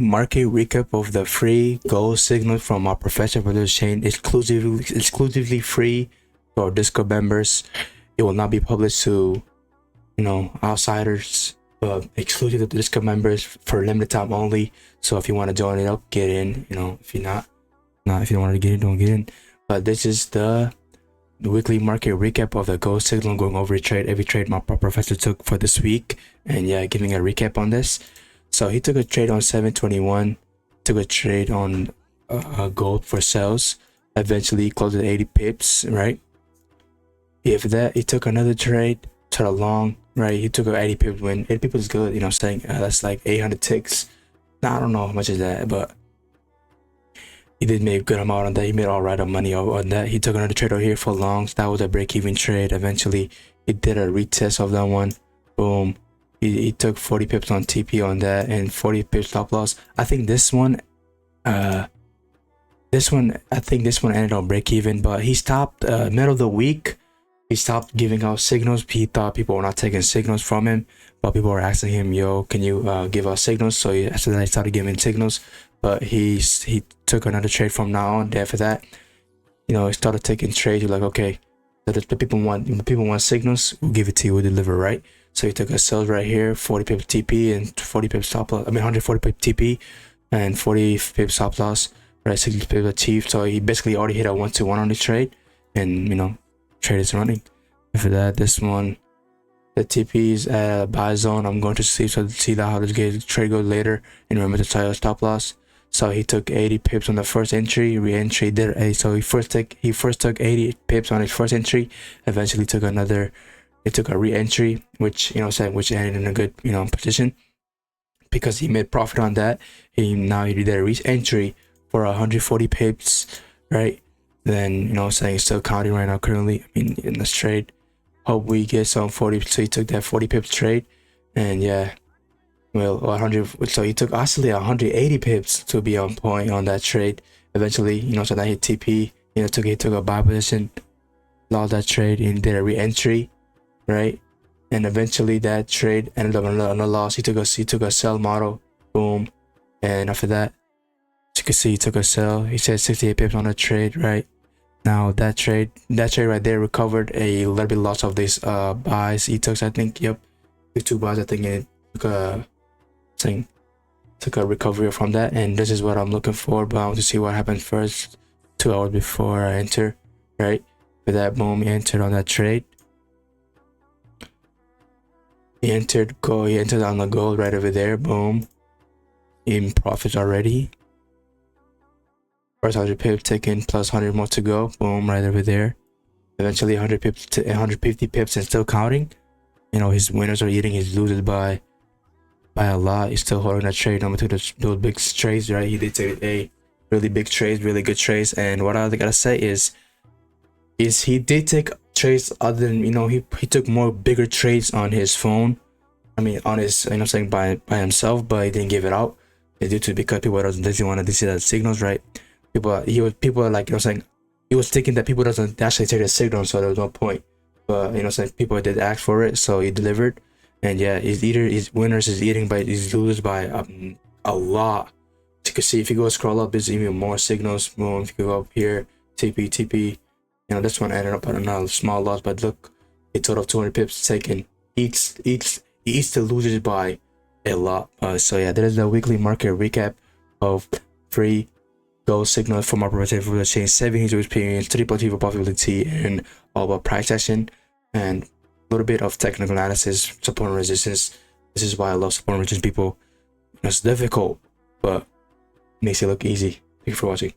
market recap of the free gold signal from our professor for this chain, exclusively free to our Discord members. It will not be published to, outsiders, but exclusive to the Discord members for limited time only. So if you want to join it up, get in. If you're not, if you don't want to get in, don't get in. But this is the weekly market recap of the gold signal, going over every trade my professor took for this week, and yeah, giving a recap on this. So he took a trade on 721, took a trade on gold for sales, eventually closed at 80 pips, right? After that, he took another trade to the long, right? He took an 80 pip win. 80 pip is good, saying that's like 800 ticks. Now, I don't know how much is that, but he did make a good amount on that. He made all right of money on that. He took another trade over here for longs. That was a break-even trade. Eventually, he did a retest of that one. Boom. He took 40 pips on TP on that and 40 pips stop loss. I think this one ended on break even, but he stopped middle of the week. He stopped giving out signals. He thought people were not taking signals from him, but people were asking him, "Yo, can you give us signals?" So after that, he started giving signals. But he took another trade from now on. After that, he started taking trades. You're like, okay, the people want signals, we'll give it to you, we'll deliver, right? So he took a sales right here, 40 pips TP and 40 pips stop loss. 140 pips TP and 40 pips stop loss, right? 60 pips achieved. So he basically already hit a 1-to-1 on the trade, and trade is running. After that, this one, the TP is at a buy zone. I'm going to see how this trade goes later, and remember to try your stop loss. So he took 80 pips on the first entry, re-entry did a, so he first took 80 pips on his first entry, eventually took a re-entry, which which ended in a good position, because he made profit on that. He did a re-entry for 140 pips, right? Then it's still counting right now currently, in this trade. Hope we get some 40. So he took that 40 pips trade, and yeah, well, 100. So he took actually 180 pips to be on point on that trade. Eventually, so that hit TP. He took a buy position, lost that trade, and did a re-entry, right? And eventually that trade ended up on a loss. He took a sell model, boom, and after that, as you can see, he took a sell. He said 68 pips on the trade, right? Now that trade right there recovered a little bit loss of these buys he took. I think, yep, took 2 buys. I think it took a recovery from that, and this is what I'm looking for. But I want to see what happened first, 2 hours before I enter, right? For that, boom, he entered on that trade. He entered on the gold right over there, boom, in profits already. First 100 pips taken, plus 100 more to go, boom, right over there. Eventually 100 pips to 150 pips and still counting. His winners are eating his losers by a lot. He's still holding that trade. I'm gonna take those big trades, right? He did take a really big trades, really good trades. And what I gotta say is he did take trades other than, he took more bigger trades on his phone. On his, by himself, but he didn't give it out. Because people doesn't want to see that signals, right? People are like, he was thinking that people doesn't actually take the signal, so there was no point. But people did ask for it, so he delivered. And yeah, his winners is eating by his losers by a lot. As you can see, if you go scroll up, there's even more signals. Boom, if you go up here, TP, this one ended up on another small loss, but look, a total of 200 pips taken. He eats the losers by a lot. So yeah, that is the weekly market recap of free gold signal from our professor for the chain, 7 years of experience, 3+ profitability, and all about price action, and a little bit of technical analysis, support and resistance. This is why I love support and resistance people. It's difficult, but makes it look easy. Thank you for watching.